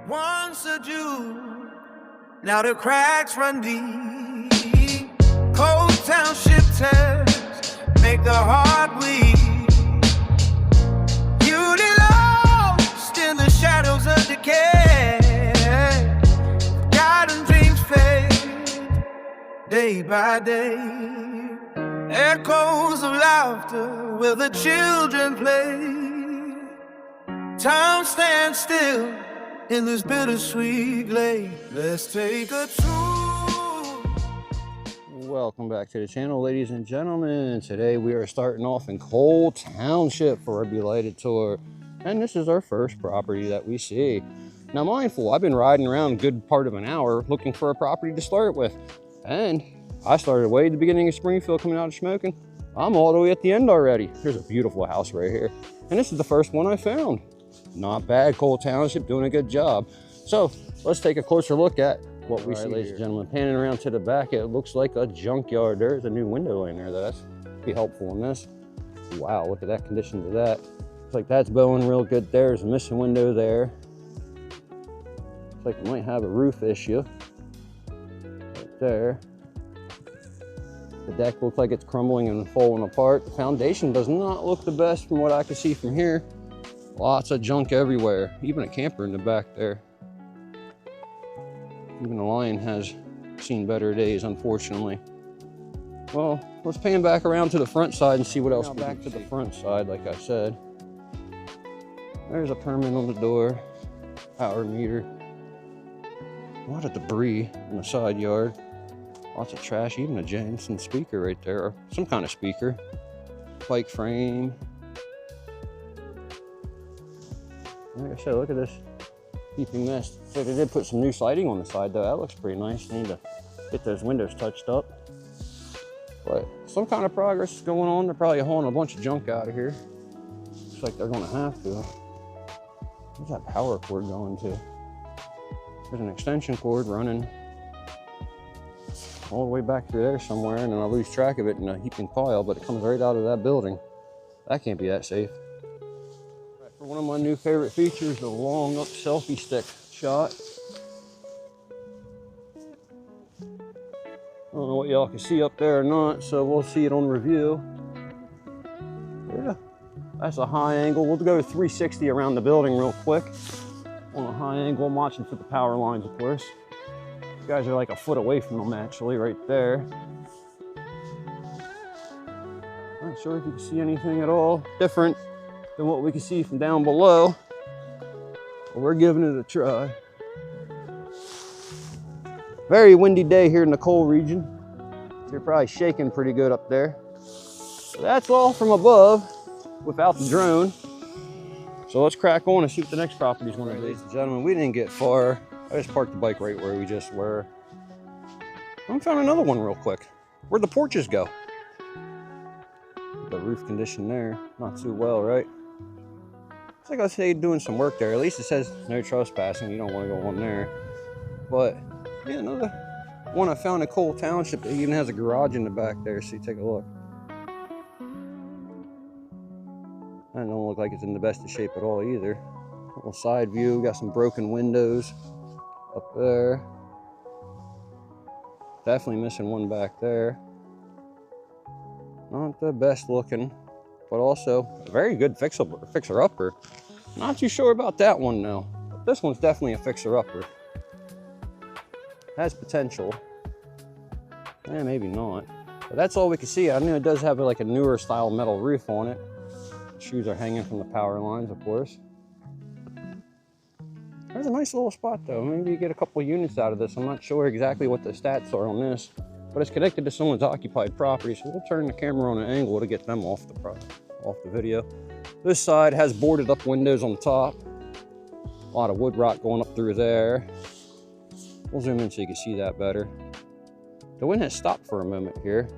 Once a Jew, now the cracks run deep. Cold township tears make the heart weep. Beauty lost in the shadows of decay. Forgotten dreams fade day by day. Echoes of laughter where the children play. Time stands still in this bittersweet glade. Let's take a tour. Welcome back to the channel, ladies and gentlemen. Today we are starting off in Cole Township for our Blighted tour, and this is our first property that we see. Now, mindful, I've been riding around a good part of an hour looking for a property to start with, and I started way at the beginning of Springfield coming out of smoking. I'm all the way at the end already. There's a beautiful house right here, and this is the first one I found. Not bad. Cole Township doing a good job. So let's take a closer look at what we see, ladies and gentlemen. Panning around to the back, it looks like a junkyard. There's a new window in there. That's be helpful in this. Wow, look at that condition to that. Looks like that's bowing real good there. There's a missing window there. Looks like it might have a roof issue right there. The deck looks like it's crumbling and falling apart. The foundation does not look the best from what I can see from here. Lots of junk everywhere, even a camper in the back there. Even the Lion has seen better days, unfortunately. Well, let's pan back around to the front side and see what else. Back to the front side, like I said. There's a permit on the door, power meter. A lot of debris in the side yard. Lots of trash, even a Jensen speaker right there, or some kind of speaker. Bike frame. Like I said, look at this heaping mess. So they did put some new siding on the side though. That looks pretty nice. They need to get those windows touched up. But some kind of progress is going on. They're probably hauling a bunch of junk out of here. Looks like they're gonna have to. Where's that power cord going to? There's an extension cord running all the way back through there somewhere, and then I'll lose track of it in a heaping pile, but it comes right out of that building. That can't be that safe. For one of my new favorite features, the long up selfie stick shot. I don't know what y'all can see up there or not, so we'll see it on review. Yeah, that's a high angle. We'll go 360 around the building real quick. On a high angle, I'm watching for the power lines, of course. These guys are like a foot away from them, actually, right there. Not sure if you can see anything at all different than what we can see from down below, but we're giving it a try. Very windy day here in the Cole region. You're probably shaking pretty good up there. So that's all from above without the drone. So let's crack on and see what the next property is going to be. Ladies and gentlemen, we didn't get far. I just parked the bike right where we just were. I found another one real quick. Where'd the porches go? The roof condition there, not too well, right? It's like I say, doing some work there. At least it says no trespassing. You don't want to go on there. But yeah, another one I found in Cole Township. It even has a garage in the back there. So you take a look. That don't look like it's in the best of shape at all either. Little side view. Got some broken windows up there. Definitely missing one back there. Not the best looking, but also a very good fixer-upper. Not too sure about that one though. But this one's definitely a fixer-upper. Has potential. Maybe not. But that's all we can see. I know it does have like a newer style metal roof on it. Shoes are hanging from the power lines, of course. There's a nice little spot though. Maybe you get a couple units out of this. I'm not sure exactly what the stats are on this, but it's connected to someone's occupied property, so we'll turn the camera on an angle to get them off the video. This side has boarded up windows on the top. A lot of wood rot going up through there. We'll zoom in so you can see that better. The wind has stopped for a moment here,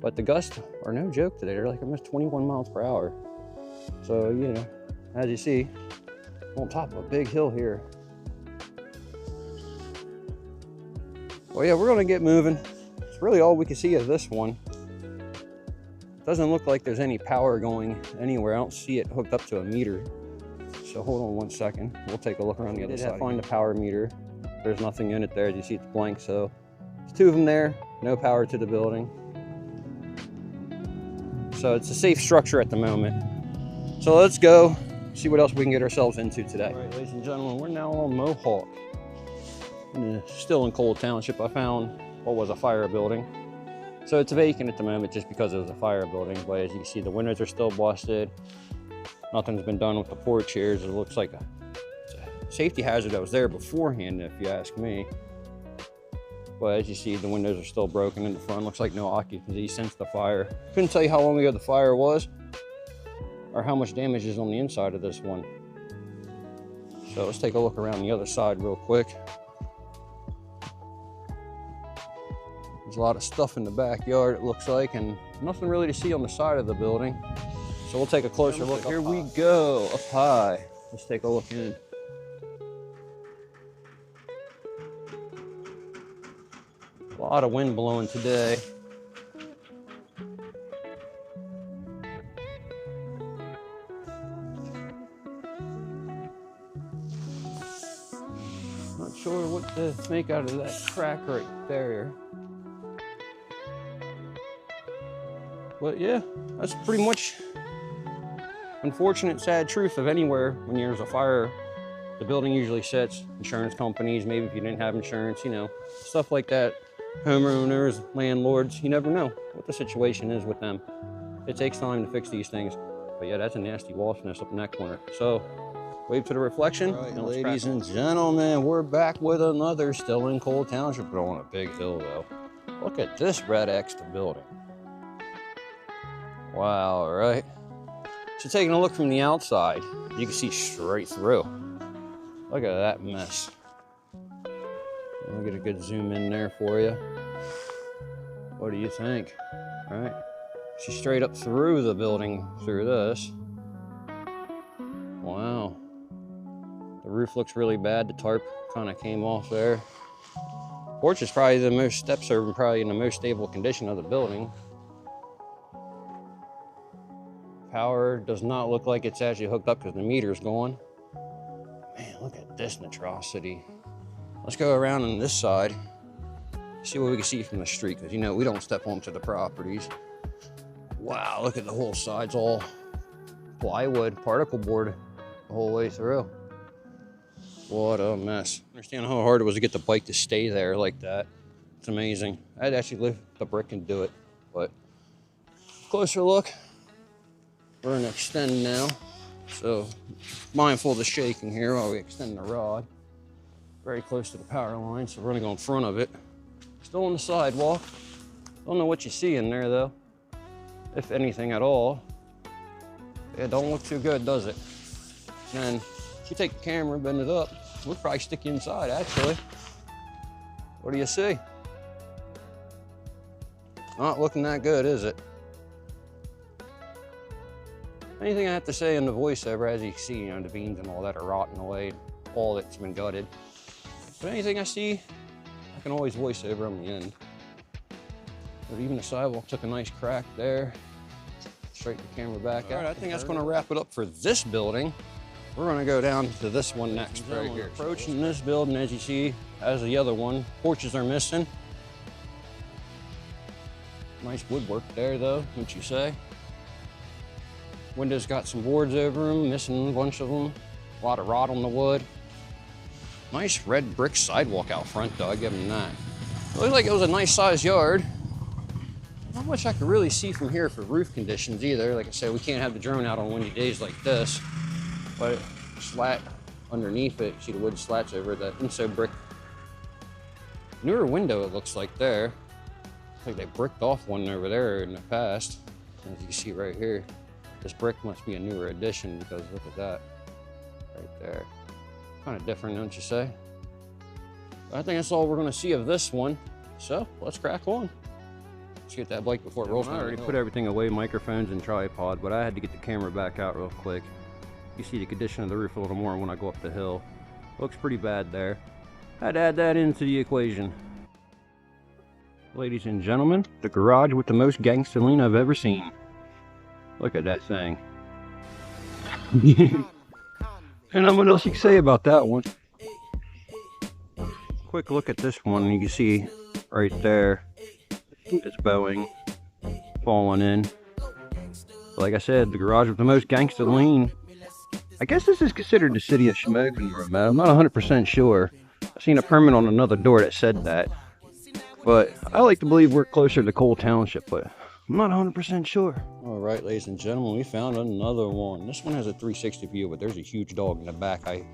but the gusts are no joke today. They're like almost 21 miles per hour. So, you know, as you see, on top of a big hill here. Well, yeah, we're gonna get moving. It's really all we can see of this one. Doesn't look like there's any power going anywhere. I don't see it hooked up to a meter. So hold on 1 second. We'll take a look around the other side. Find the power meter. There's nothing in it there. As you see, it's blank. So there's 2 of them there. No power to the building. So it's a safe structure at the moment. So let's go see what else we can get ourselves into today. All right, ladies and gentlemen, we're now on Mohawk. Still in Cole Township. I found what was a fire building. So it's vacant at the moment just because it was a fire building. But as you can see, the windows are still busted. Nothing's been done with the porch here. It looks like it's a safety hazard that was there beforehand, if you ask me. But as you see, the windows are still broken in the front. Looks like no occupancy since the fire. Couldn't tell you how long ago the fire was or how much damage is on the inside of this one. So let's take a look around the other side real quick. There's a lot of stuff in the backyard, it looks like, and nothing really to see on the side of the building. So we'll take a closer look. Here we go, up high. Let's take a look in. A lot of wind blowing today. Not sure what to make out of that crack right there. But yeah, that's pretty much unfortunate, sad truth of anywhere when there's a fire. The building usually sits, insurance companies, maybe if you didn't have insurance, you know, stuff like that. Homeowners, landlords, you never know what the situation is with them. It takes time to fix these things. But yeah, that's a nasty wasp nest up in that corner. So, wave to the reflection. All right, ladies and gentlemen, we're back with another still in Cole Township, but on a big hill though. Look at this red X building. Wow, all right. So taking a look from the outside, you can see straight through. Look at that mess. I'll get a good zoom in there for you. What do you think? All right. See straight up through the building through this. Wow. The roof looks really bad. The tarp kind of came off there. Porch is probably the most, steps are probably in the most stable condition of the building. Power does not look like it's actually hooked up because the meter's going. Man, look at this atrocity. Let's go around on this side, see what we can see from the street, because you know we don't step onto the properties. Wow, look at the whole side's all plywood, particle board the whole way through. What a mess. I understand how hard it was to get the bike to stay there like that. It's amazing. I'd actually lift the brick and do it, but closer look. We're gonna extend now, so mindful of the shaking here while we extend the rod. Very close to the power line, so we're gonna go in front of it. Still on the sidewalk. Don't know what you see in there though, if anything at all. It don't look too good, does it? And if you take the camera, bend it up, we'll probably stick you inside actually. What do you see? Not looking that good, is it? Anything I have to say in the voiceover, as you can see, you know, the beams and all that are rotting away, all that's been gutted. But anything I see, I can always voice over on the end. But even the sidewalk took a nice crack there. Straighten the camera back out. All right, I think that's gonna wrap it up for this building. We're gonna go down to this one next right here. Approaching this building, as you see, as the other one, porches are missing. Nice woodwork there though, wouldn't you say? Windows got some boards over them, missing a bunch of them. A lot of rot on the wood. Nice red brick sidewalk out front though, I give them that. It looked like it was a nice sized yard. Not much I could really see from here for roof conditions either. Like I said, we can't have the drone out on windy days like this. But slat underneath it, see the wood slats over it, that inside brick. Newer window it looks like there. Looks like they bricked off one over there in the past. As you can see right here. This brick must be a newer addition because look at that, right there. Kind of different, don't you say? But I think that's all we're gonna see of this one. So let's crack on. Let's get that bike before it rolls. I already put everything away, microphones and tripod, but I had to get the camera back out real quick. You see the condition of the roof a little more when I go up the hill. Looks pretty bad there. Had to add that into the equation. Ladies and gentlemen, the garage with the most gangsterline I've ever seen. Look at that thing. And not what else you can say about that one. Quick look at this one. You can see right there, it's Boeing falling in. Like I said, the garage with the most gangster lean. I guess this is considered the city of smoking room, man. I'm not 100% sure. I've seen a permit on another door that said that. But I like to believe we're closer to Cole Township, but I'm not 100% sure. All right, ladies and gentlemen, we found another one. This one has a 360 view, but there's a huge dog in the back. I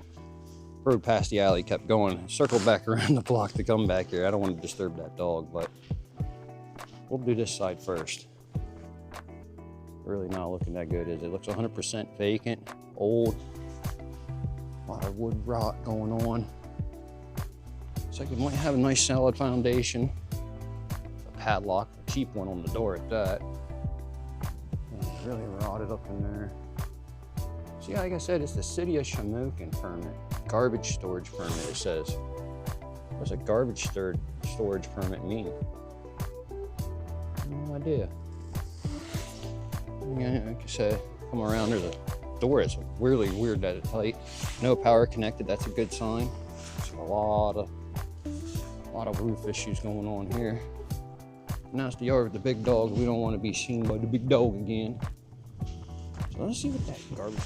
rode past the alley, kept going, circled back around the block to come back here. I don't want to disturb that dog, but we'll do this side first. Really not looking that good, is it? Looks 100% vacant, old, a lot of wood rot going on. Looks like it might have a nice solid foundation. A padlock, a cheap one on the door at that. And it's really rotted up in there. See, like I said, it's the city of Shamokin permit. Garbage storage permit, it says. What's a garbage storage permit mean? No idea. Like I said, come around, there's a door. It's really weird that it's tight. No power connected, that's a good sign. There's a lot of roof issues going on here. Now it's the yard with the big dog. We don't want to be seen by the big dog again. So let's see what that garbage.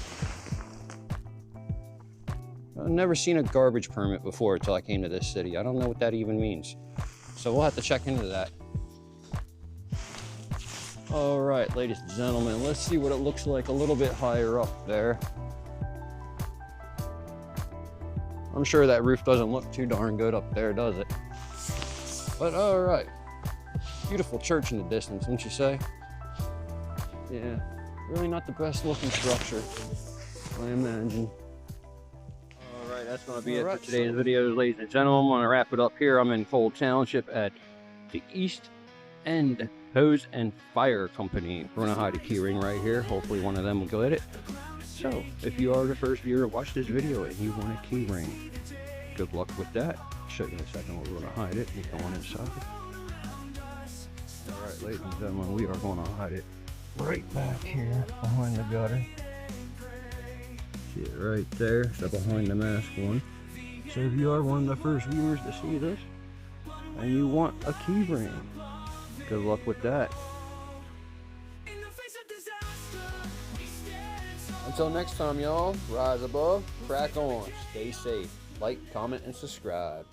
I've never seen a garbage permit before until I came to this city. I don't know what that even means. So we'll have to check into that. All right, ladies and gentlemen, let's see what it looks like a little bit higher up there. I'm sure that roof doesn't look too darn good up there, does it? But all right, beautiful church in the distance, wouldn't you say? Yeah, really not the best looking structure, I imagine. All right, that's gonna be it for today's video, ladies and gentlemen. I'm gonna wrap it up here. I'm in Cole Township at the East End Hose and Fire Company. We're gonna hide a key ring right here. Hopefully one of them will get it. So if you are the first viewer to watch this video and you want a key ring, good luck with that. I'll show you in a second where we're gonna hide it. You go on inside. All right, ladies and gentlemen, we are gonna hide it right back here behind the gutter. See it right there, the behind the mask one. So if you are one of the first viewers to see this and you want a key ring, good luck with that. Until next time, y'all, rise above, crack on, stay safe, like, comment, and subscribe.